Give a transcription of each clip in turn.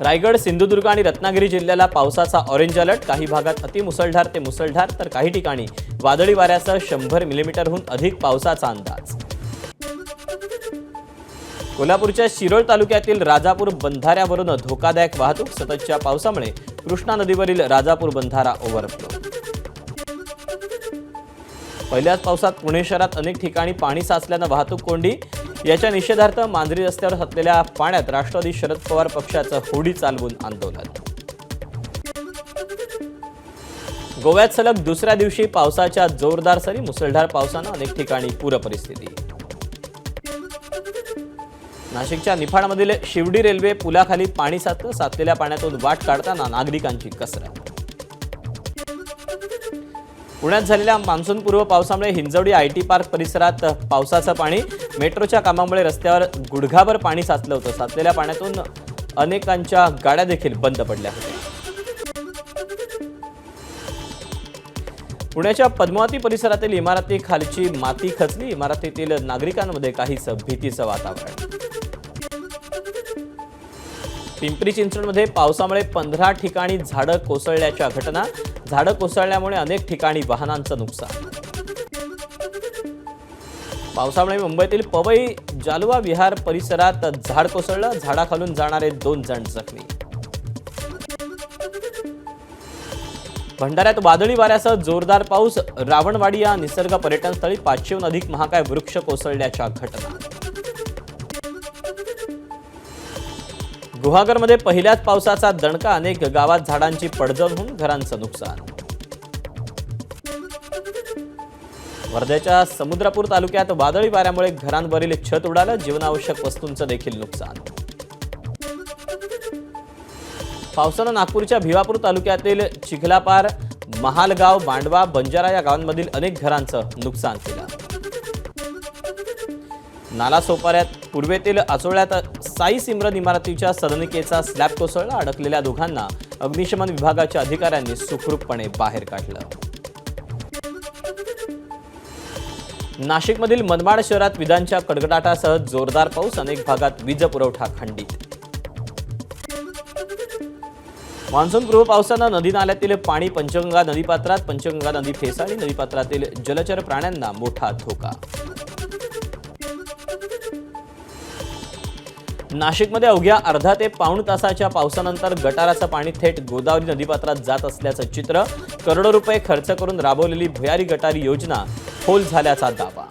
रायगड, सिंधुदुर्ग आणि रत्नागिरी जिल्ह्याला पावसाचा ऑरेंज अलर्ट. काही भागात अतिमुसळधार ते मुसळधार तर काही ठिकाणी वादळी वाऱ्यासह 100 मिलीमीटरहून अधिक पावसाचा अंदाज. कोल्हापूरच्या शिरोळ तालुक्यातील राजापूर बंधाऱ्यावरून धोकादायक वाहतूक. सततच्या पावसामुळे कृष्णा नदीवरील राजापूर बंधारा ओव्हरफ्लो. पहिल्याच पावसात पुणे शहरात अनेक ठिकाणी पाणी साचल्यानं वाहतूक कोंडी. याच्या निषेधार्थ मांजरी रस्त्यावर साचलेल्या पाण्यात राष्ट्रवादी शरद पवार पक्षाचं होडी चालवून आंदोलन. गोव्यात सलग दुसऱ्या दिवशी पावसाच्या जोरदार सरी. मुसळधार पावसानं अनेक ठिकाणी पूरपरिस्थिती. नाशिकच्या निफाडमधील शिवडी रेल्वे पुलाखाली पाणी साचलं. साचलेल्या पाण्यातून वाट काढताना नागरिकांची कसरत. पुण्यात झालेल्या मान्सूनपूर्व पावसामुळे हिंजवडी आयटी पार्क परिसरात पावसाचं पाणी. मेट्रोच्या कामामुळे रस्त्यावर गुडघाभर पाणी साचलं होतं. साचलेल्या पाण्यातून अनेकांच्या गाड्या देखील बंद पडल्या होत्या. पुण्याच्या पद्मावती परिसरातील इमारती खालची माती खचली. इमारतीतील नागरिकांमध्ये काहीसं भीतीचं वातावरण. पिंपरी चिंचवडमध्ये पावसामुळे 15 ठिकाणी झाडं कोसळल्याच्या घटना. झाडं कोसळल्यामुळे अनेक ठिकाणी वाहनांचं नुकसान. पावसामुळे मुंबईतील पवई जालवा विहार परिसरात झाड कोसळलं. झाडाखालून जाणारे 2 जण जखमी. भंडाऱ्यात वादळी वाऱ्यासह जोरदार पाऊस. रावणवाडी या निसर्ग पर्यटन स्थळी 500हून अधिक महाकाय वृक्ष कोसळल्याच्या घटना. गुहागरमध्ये पहिल्याच पावसाचा दणका. अनेक गावात झाडांची पडझड होऊन घरांचं नुकसान. वर्ध्याच्या समुद्रपूर तालुक्यात वादळी वाऱ्यामुळे घरांवरील छत उडालं. जीवनावश्यक वस्तूंचं देखील नुकसान. पावसानं नागपूरच्या भिवापूर तालुक्यातील चिखलापार, महालगाव, मांडवा, बंजारा या गावांमधील अनेक घरांचं नुकसान केलं. नालासोपाऱ्यात पूर्वेतील आचोळ्यात साई सिमरन इमारतीच्या सदनिकेचा स्लॅब कोसळला. अडकलेल्या दोघांना अग्निशमन विभागाच्या अधिकाऱ्यांनी सुखरूपपणे बाहेर काढलं. नाशिकमधील मनमाड शहरात विजांच्या कडकडाटासह जोरदार पाऊस. अनेक भागात वीज पुरवठा खंडित. मान्सूनपूर्व पावसानं नदी नाल्यातील पाणी पंचगंगा नदीपात्रात. पंचगंगा नदी फेसाळली. नदीपात्रातील जलचर प्राण्यांना मोठा धोका. नाशिकमध्ये अवघ्या अर्धा ते पाऊण तासाच्या पावसानंतर गटाराचं पाणी थेट गोदावरी नदीपात्रात जात असल्याचं चित्र. करोडो रुपये खर्च करून राबवलेली भुयारी गटारी योजना फोल झाल्याचा दावा.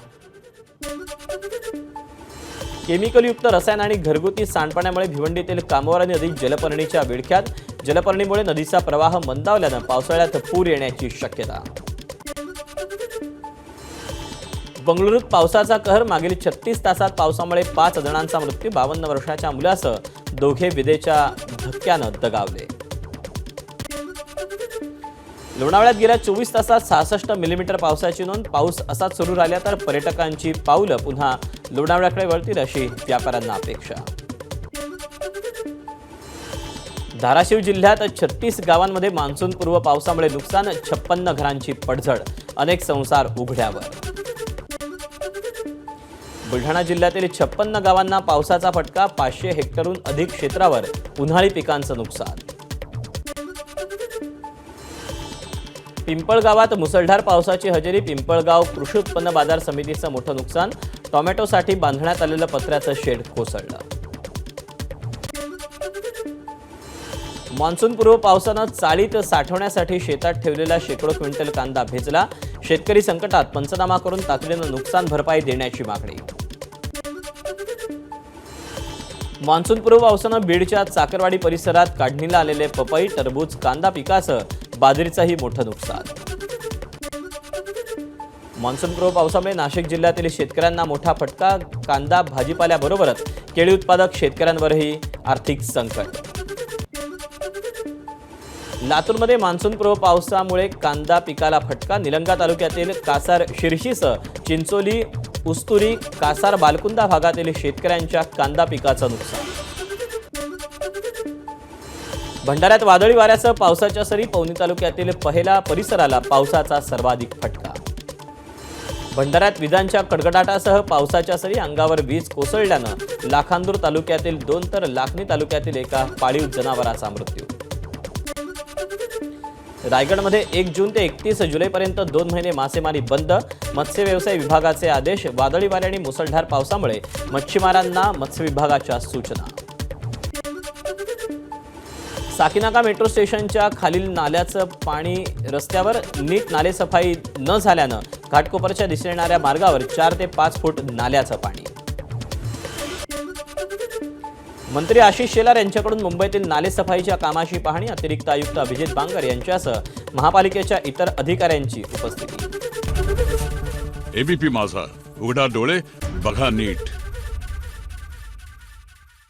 केमिकलयुक्त रसायन आणि घरगुती सांडपाण्यामुळे भिवंडीतील कामवारा नदी जलपर्णीच्या विळख्यात. जलपर्णीमुळे नदीचा प्रवाह मंदावल्यानं पावसाळ्यात पूर येण्याची शक्यता. बंगळुरूत पावसाचा कहर. मागील 36 तासात पावसामुळे 5 जणांचा मृत्यू. 52 वर्षाच्या मुलासह दोघे विजेच्या धक्क्यानं दगावले. लोणावळ्यात गेल्या 24 तासात 66 मिलीमीटर पावसाची नोंद. पाऊस असाच सुरू राहिला तर पर्यटकांची पावलं पुन्हा लोणावळ्याकडे वळतील अशी व्यापाऱ्यांना अपेक्षा. धाराशिव जिल्ह्यात 36 गावांमध्ये मान्सूनपूर्व पावसामुळे नुकसान. 56 घरांची पडझड. अनेक संसार उघड्यावर. बुलढाणा जिल्ह्यातील 56 गावांना पावसाचा फटका. 500 हेक्टरहून अधिक क्षेत्रावर उन्हाळी पिकांचं नुकसान. पिंपळगावात मुसळधार पावसाची हजेरी. पिंपळगाव कृषी उत्पन्न बाजार समितीचं मोठं नुकसान. टोमॅटोसाठी बांधण्यात आलेलं पत्र्याचं शेड कोसळलं. मान्सूनपूर्व पावसानं चाळीत साठवण्यासाठी शेतात ठेवलेला शेकडो क्विंटल कांदा भिजला. शेतकरी संकटात. पंचनामा करून तातडीनं नुकसान भरपाई देण्याची मागणी. मान्सूनपूर्व पावसानं बीडच्या चाकरवाडी परिसरात काढणीला आलेले पपई, टरबूज, कांदा पिकासह बाजरीचंही मोठं नुकसान. मान्सूनपूर्व पावसामुळे नाशिक जिल्ह्यातील शेतकऱ्यांना मोठा फटका. कांदा, भाजीपाल्याबरोबरच केळी उत्पादक शेतकऱ्यांवरही आर्थिक संकट. लातूरमध्ये मान्सूनपूर्व पावसामुळे कांदा पिकाला फटका. निलंगा तालुक्यातील कासार शिरशीसह चिंचोली, उस्तुरी, कासार, बालकुंदा भागातील शेतकऱ्यांच्या कांदा पिकाचं नुकसान. भंडाऱ्यात वादळी वाऱ्यासह पावसाच्या सरी. पवनी तालुक्यातील पहिला परिसराला पावसाचा सर्वाधिक फटका. भंडाऱ्यात विजांच्या कडकडाटासह पावसाच्या सरी, अंगावर वीज कोसळल्यानं लाखांदूर तालुक्यातील 2 तर लाखनी तालुक्यातील एका पाळीव जनावराचा मृत्यू. रायगडमध्ये 1 जून ते 31 जुलैपर्यंत 2 महिने मासेमारी बंद. मत्स्य व्यवसाय विभागाचे आदेश. वादळी वारे आणि मुसळधार पावसामुळे मच्छीमारांना मत्स्य विभागाच्या सूचना. साकीनाका मेट्रो स्टेशनच्या खालील नाल्याचं पाणी रस्त्यावर नीट नालेसफाई न झाल्यानं घाटकोपरच्या दिशेने येणाऱ्या मार्गावर 4 ते 5 फूट नाल्याचं पाणी. मंत्री आशिष शेलार यांच्याकडून मुंबईतील नालेसफाईच्या कामाची पाहणी. अतिरिक्त आयुक्त अभिजित बांगर यांच्यासह महापालिकेच्या इतर अधिकाऱ्यांची उपस्थिती. एबीपी माझा, उघडा डोळे बघा नीट.